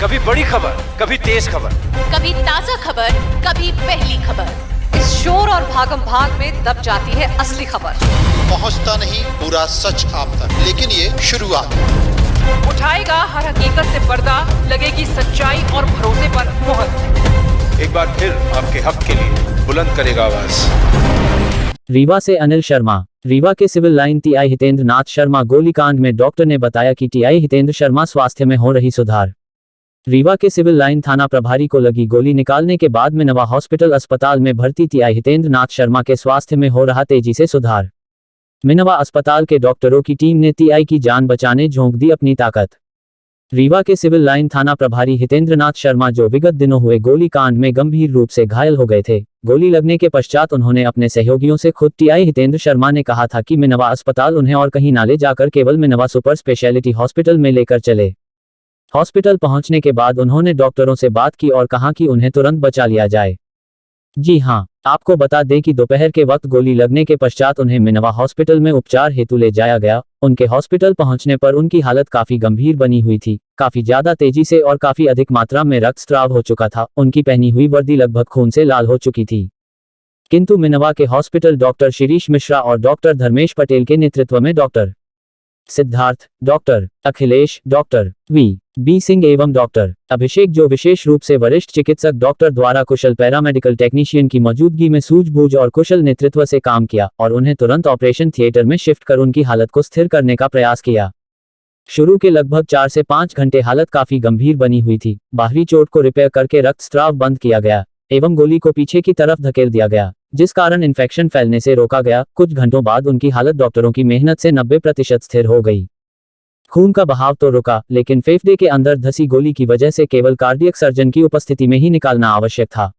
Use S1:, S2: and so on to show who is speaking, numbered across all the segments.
S1: कभी बड़ी खबर, कभी तेज खबर,
S2: कभी ताजा खबर, कभी पहली खबर।
S3: इस शोर और भागम भाग में दब जाती है असली खबर।
S4: पहुंचता नहीं पूरा सच आप तक, लेकिन ये शुरुआत।
S3: उठाएगा हर हकीकत से पर्दा, लगेगी सच्चाई और भरोसे पर मुहर।
S1: एक बार फिर आपके हक के लिए बुलंद करेगा आवाज।
S5: रीवा से अनिल शर्मा। रीवा के सिविल लाइन टीआई हितेंद्र नाथ शर्मा गोलीकांड में डॉक्टर ने बताया कि टीआई हितेंद्र शर्मा स्वास्थ्य में हो रही सुधार। रीवा के सिविल लाइन थाना प्रभारी को लगी गोली निकालने के बाद मिनवा हॉस्पिटल अस्पताल में भर्ती टीआई हितेंद्र नाथ शर्मा के स्वास्थ्य में हो रहा तेजी से सुधार। मिनवा अस्पताल के डॉक्टरों की टीम ने टीआई की जान बचाने झोंक दी अपनी ताकत। रीवा के सिविल लाइन थाना प्रभारी हितेंद्र नाथ शर्मा जो विगत दिनों हुए गोलीकांड में गंभीर रूप से घायल हो गए थे, गोली लगने के पश्चात उन्होंने अपने सहयोगियों से खुद टीआई हितेंद्र शर्मा ने कहा था कि मिनवा अस्पताल उन्हें और कहीं ना ले जाकर केवल मिनवा सुपर स्पेशलिटी हॉस्पिटल में लेकर चले। हॉस्पिटल पहुंचने के बाद उन्होंने डॉक्टरों से बात की और कहा कि उन्हें तुरंत बचा लिया जाए। जी हां, आपको बता दें कि दोपहर के वक्त गोली लगने के पश्चात उन्हें मिनवा हॉस्पिटल में उपचार हेतु ले जाया गया। उनके हॉस्पिटल पहुंचने पर उनकी हालत काफी गंभीर बनी हुई थी, काफी ज्यादा तेजी से और काफी अधिक मात्रा में रक्तस्राव हो चुका था। उनकी पहनी हुई वर्दी लगभग खून से लाल हो चुकी थी। किंतु मिनवा के हॉस्पिटल डॉक्टर शिरीष मिश्रा और डॉक्टर धर्मेश पटेल के नेतृत्व में doctor Siddharth, doctor Akhilesh, doctor V Singh एवं डॉक्टर अभिषेक जो विशेष रूप से वरिष्ठ चिकित्सक डॉक्टर द्वारा कुशल पैरामेडिकल टेक्नीशियन की मौजूदगी में सूझबूझ और कुशल नेतृत्व से काम किया और उन्हें तुरंत ऑपरेशन थिएटर में शिफ्ट कर उनकी हालत को स्थिर करने का प्रयास किया। शुरू के लगभग 4 से 5 घंटे हालत काफी गंभीर बनी हुई थी। बाहरी चोट को रिपेयर करके रक्तस्राव बंद किया गया एवं गोली को पीछे की तरफ धकेल दिया गया, जिस कारण इन्फेक्शन फैलने से रोका गया। कुछ घंटों बाद उनकी हालत डॉक्टरों की मेहनत से 90% स्थिर हो गई। खून का बहाव तो रुका, लेकिन फेफड़े के अंदर धसी गोली की वजह से केवल कार्डियक सर्जन की उपस्थिति में ही निकालना आवश्यक था।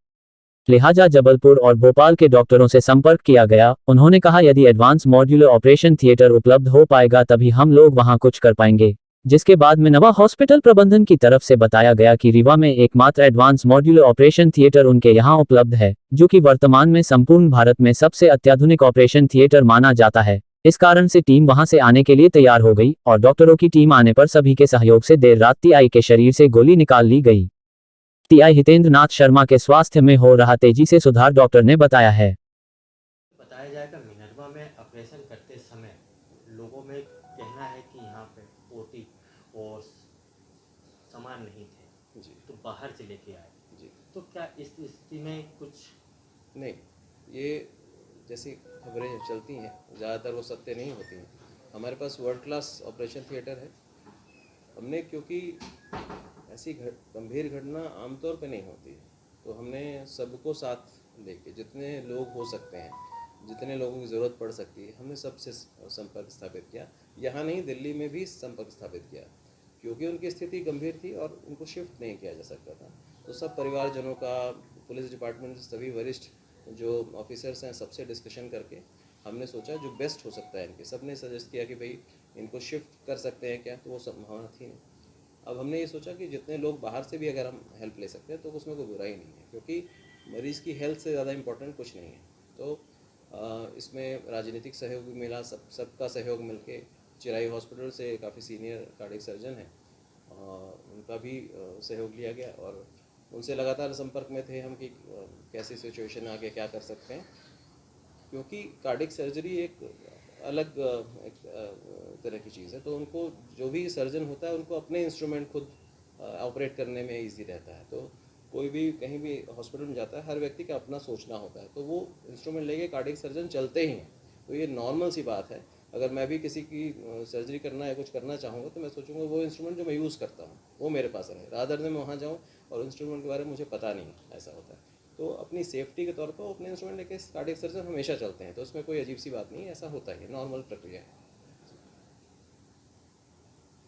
S5: लिहाजा जबलपुर और भोपाल के डॉक्टरों से संपर्क किया गया। उन्होंने कहा यदि एडवांस मॉड्यूलर ऑपरेशन थिएटर उपलब्ध हो पाएगा तभी हम लोग वहां कुछ कर पाएंगे। जिसके बाद मिनवा हॉस्पिटल प्रबंधन की तरफ से बताया गया कि रीवा में एकमात्र एडवांस मॉड्यूलर ऑपरेशन थिएटर उनके यहां उपलब्ध है, जो कि वर्तमान में संपूर्ण भारत में सबसे अत्याधुनिक ऑपरेशन थिएटर माना जाता है। इस कारण से टीम वहां से आने के लिए तैयार हो गई और डॉक्टरों की टीम आने पर सभी के सहयोग से देर रात टीआई के शरीर से गोली निकाल ली गई। टीआई हितेंद्र नाथ शर्मा के स्वास्थ्य में हो रहा तेजी से सुधार डॉक्टर ने बताया है।
S6: बताया जाएगा मिनरवा में ऑपरेशन करते समय लोगों में कहना है कि यहाँ पे ओटी और सामान नहीं थे जी, तो बाहर से लेके आए जी। तो क्या इस स्थिति में कुछ
S7: नहीं, ये जैसी खबरें चलती हैं ज़्यादातर वो सत्य नहीं होती हैं। हमारे पास वर्ल्ड क्लास ऑपरेशन थिएटर है। हमने क्योंकि ऐसी गंभीर घटना आमतौर पे नहीं होती है, तो हमने सबको साथ लेके जितने लोग हो सकते हैं, जितने लोगों की ज़रूरत पड़ सकती है, हमने सबसे संपर्क स्थापित किया। यहाँ नहीं, दिल्ली में भी संपर्क स्थापित किया, क्योंकि उनकी स्थिति गंभीर थी और उनको शिफ्ट नहीं किया जा सकता था। तो सब परिवारजनों का, पुलिस डिपार्टमेंट से सभी वरिष्ठ जो ऑफिसर्स हैं, सबसे डिस्कशन करके हमने सोचा जो बेस्ट हो सकता है इनके। सब ने सजेस्ट किया कि भाई इनको शिफ्ट कर सकते हैं क्या, तो वो संभावना थी नहीं। अब हमने ये सोचा कि जितने लोग बाहर से भी अगर हम हेल्प ले सकते हैं तो उसमें कोई बुराई नहीं है, क्योंकि मरीज़ की हेल्थ से ज़्यादा इम्पोर्टेंट कुछ नहीं है। तो इसमें राजनीतिक सहयोग भी मिला, सबका सहयोग मिलके चिराई हॉस्पिटल से काफ़ी सीनियर कार्डियक सर्जन हैं, उनका भी सहयोग लिया गया और उनसे लगातार संपर्क में थे हम कि कैसी सिचुएशन आगे क्या कर सकते हैं, क्योंकि कार्डियक सर्जरी एक अलग एक तरह की चीज़ है। तो उनको जो भी सर्जन होता है उनको अपने इंस्ट्रूमेंट खुद ऑपरेट करने में ईजी रहता है। तो कोई भी कहीं भी हॉस्पिटल में जाता है, हर व्यक्ति का अपना सोचना होता है, तो वो इंस्ट्रूमेंट लेके कार्डियक सर्जन चलते ही हैं। तो ये नॉर्मल सी बात है। अगर मैं भी किसी की सर्जरी करना या कुछ करना चाहूँगा तो मैं सोचूंगा वो इंस्ट्रूमेंट जो मैं यूज़ करता हूँ वो मेरे पास रहे, रादर देन मैं वहाँ जाऊँ और इंस्ट्रूमेंट के बारे में मुझे पता नहीं, ऐसा होता है। तो अपनी सेफ्टी के तौर पर अपने इंस्ट्रूमेंट लेके कार्डियक सर्जन हमेशा चलते हैं, तो उसमें कोई अजीब सी बात नहीं है, ऐसा होता है, नॉर्मल प्रक्रिया है।